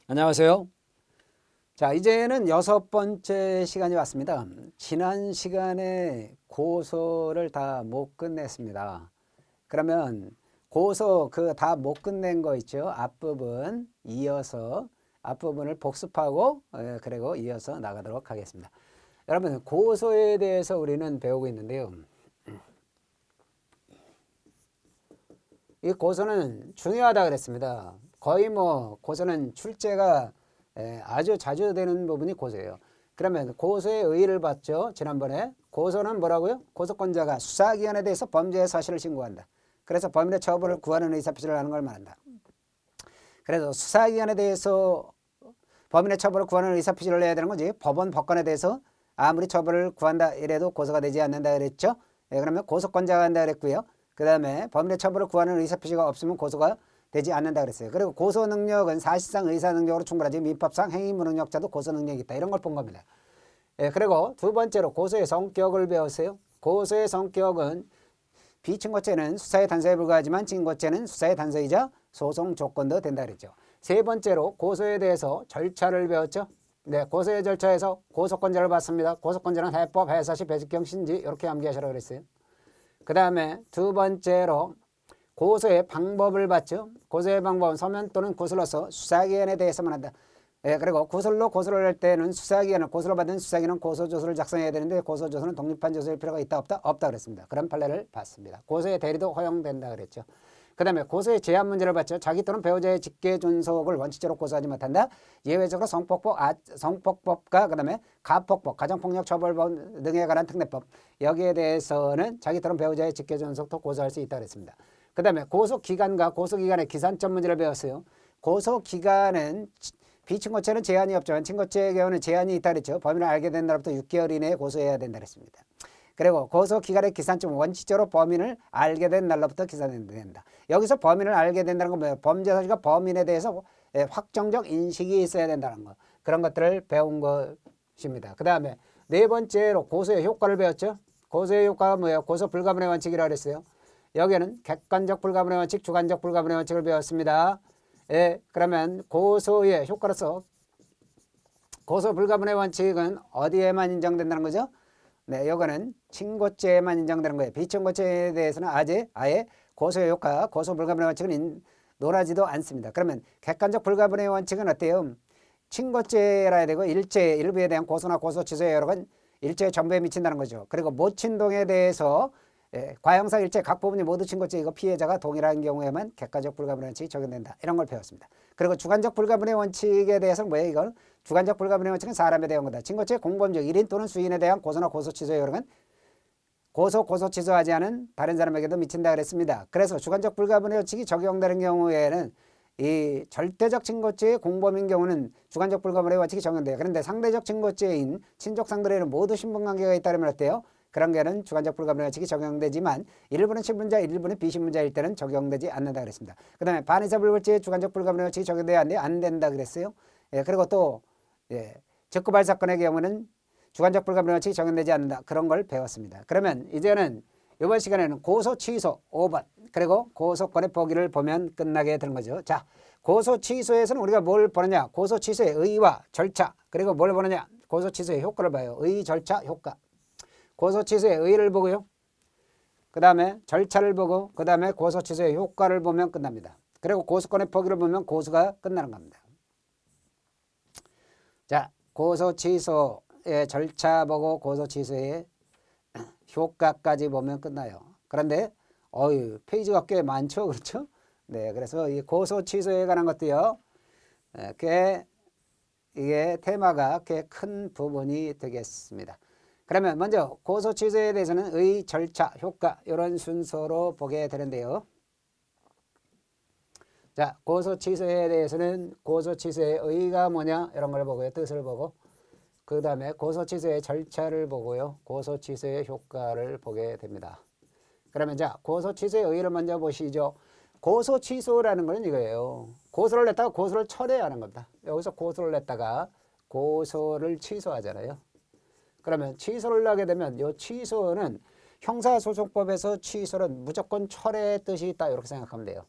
안녕하세요. 자, 이제는 6번째 시간이 왔습니다. 지난 시간에 고소를 다 못 끝냈습니다. 그러면 고소 다 못 끝낸 거 있죠? 앞부분 이어서 앞부분을 복습하고 그리고 이어서 나가도록 하겠습니다. 여러분, 고소에 대해서 우리는 배우고 있는데요. 이 고소는 중요하다 그랬습니다. 거의 고소는 출제가 아주 자주 되는 부분이 고소예요. 그러면 고소의 의의를 봤죠. 지난번에 고소는 뭐라고요? 고소권자가 수사기관에 대해서 범죄의 사실을 신고한다. 그래서 범인의 처벌을 구하는 의사표시를 하는 걸 말한다. 그래서 수사기관에 대해서 범인의 처벌을 구하는 의사표시를 해야 되는 거지. 법원, 법관에 대해서 아무리 처벌을 구한다 이래도 고소가 되지 않는다 그랬죠. 그러면 고소권자가 한다 그랬고요. 그 다음에 범인의 처벌을 구하는 의사표시가 없으면 고소가 되지 않는다 그랬어요. 그리고 고소 능력은 사실상 의사 능력으로 충분하지 민법상 행위 무능력자도 고소 능력이 있다. 이런 걸 본 겁니다. 그리고 두 번째로 고소의 성격을 배웠어요. 고소의 성격은 비친고죄는 수사의 단서에 불과하지만 친고죄는 수사의 단서이자 소송 조건도 된다 그랬죠. 세 번째로 고소에 대해서 절차를 배웠죠. 네, 고소의 절차에서 고소권자를 봤습니다. 고소권자는 해법, 해사시, 배직경, 신지 이렇게 암기하시라고 그랬어요. 그 다음에 두 번째로 고소의 방법을 봤죠. 고소의 방법은 서면 또는 고소로서 수사기관에 대해서만 한다. 그리고 고소로 고소를 할 때는 수사기관을 고소를 받은 수사기관은 고소조서를 작성해야 되는데 고소조서는 독립한 조서일 필요가 있다 없다? 없다 그랬습니다. 그런 판례를 봤습니다. 고소의 대리도 허용된다 그랬죠. 그 다음에 고소의 제한 문제를 봤죠. 자기 또는 배우자의 직계 존속을 원칙적으로 고소하지 못한다. 예외적으로 성폭법과 그 다음에 가폭법, 가정폭력처벌법 등에 관한 특례법 여기에 대해서는 자기 또는 배우자의 직계 존속도 고소할 수 있다 그랬습니다. 그 다음에 고소기간과 고소기간의 기산점 문제를 배웠어요. 고소기간은 비친고죄는 제한이 없지만 친고죄의 경우는 제한이 있다 그랬죠. 범인을 알게 된 날부터 6개월 이내에 고소해야 된다 그랬습니다. 그리고 고소기간의 기산점은 원칙적으로 범인을 알게 된 날로부터 기산된다. 여기서 범인을 알게 된다는 건 뭐예요? 범죄 사실과 범인에 대해서 확정적 인식이 있어야 된다는 거. 그런 것들을 배운 것입니다. 그 다음에 네 번째로 고소의 효과를 배웠죠. 고소의 효과가 뭐예요? 고소 불가분의 원칙이라고 그랬어요. 여기에는 객관적 불가분의 원칙, 주관적 불가분의 원칙을 배웠습니다. 그러면 고소의 효과로서 고소 불가분의 원칙은 어디에만 인정된다는 거죠? 네, 요거는 친고죄에만 인정되는 거예요. 비친고죄에 대해서는 아예 고소의 효과, 고소 불가분의 원칙은 논하지도 않습니다. 그러면 객관적 불가분의 원칙은 어때요? 친고죄라 해야 되고 일부에 대한 고소나 고소 취소의 여러 건 일죄 전부에 미친다는 거죠. 그리고 모친동에 대해서 과형사 일죄 각 부분이 모두 친고죄 이거 피해자가 동일한 경우에만 객관적 불가분의 원칙이 적용된다. 이런 걸 배웠습니다. 그리고 주관적 불가분의 원칙에 대해서는 뭐예요? 이건 주관적 불가분의 원칙은 사람에 대한 거다. 친고죄 공범적 1인 또는 수인에 대한 고소나 고소 취소에 여러 건 고소 취소하지 않은 다른 사람에게도 미친다 그랬습니다. 그래서 주관적 불가분의 원칙이 적용되는 경우에는 이 절대적 친고죄의 공범인 경우는 주관적 불가분의 원칙이 적용돼요. 그런데 상대적 친고죄인 친족 상들에는 모두 신분관계가 있다면 어때요? 그런 게는 주관적 불가분의 원칙이 적용되지만 일부는 신분자, 일부는 비신분자일 때는 적용되지 않는다 그랬습니다. 그 다음에 반의사 불벌죄의 주관적 불가분의 원칙이 적용돼야 하는데 안 된다 그랬어요. 그리고 또 적구발 사건의 경우는 주관적 불가분의 원칙이 적용되지 않는다. 그런 걸 배웠습니다. 그러면 이제는 이번 시간에는 고소 취소 5번 그리고 고소권의 보기를 보면 끝나게 되는 거죠. 자, 고소 취소에서는 우리가 뭘 보느냐? 고소 취소의 의의와 절차 그리고 뭘 보느냐? 고소 취소의 효과를 봐요. 의의, 절차, 효과. 고소 취소의 의의를 보고요. 그 다음에 절차를 보고 그 다음에 고소 취소의 효과를 보면 끝납니다. 그리고 고소권의 포기를 보면 고소가 끝나는 겁니다. 자, 고소 취소의 절차 보고 고소 취소의 효과까지 보면 끝나요. 그런데 페이지가 꽤 많죠, 그렇죠? 네, 그래서 이 고소 취소에 관한 것도요. 이게 테마가 꽤 큰 부분이 되겠습니다. 그러면 먼저 고소 취소에 대해서는 의, 절차, 효과 이런 순서로 보게 되는데요. 자, 고소 취소에 대해서는 고소 취소의 의의가 뭐냐 이런 걸 보고요. 뜻을 보고 그 다음에 고소 취소의 절차를 보고요. 고소 취소의 효과를 보게 됩니다. 그러면 자, 고소 취소의 의의를 먼저 보시죠. 고소 취소라는 건 이거예요. 고소를 냈다가 고소를 철회하는 겁니다. 여기서 고소를 냈다가 고소를 취소하잖아요. 그러면 취소를 하게 되면 이 취소는 형사소송법에서 취소는 무조건 철회의 뜻이 있다 이렇게 생각하면 돼요.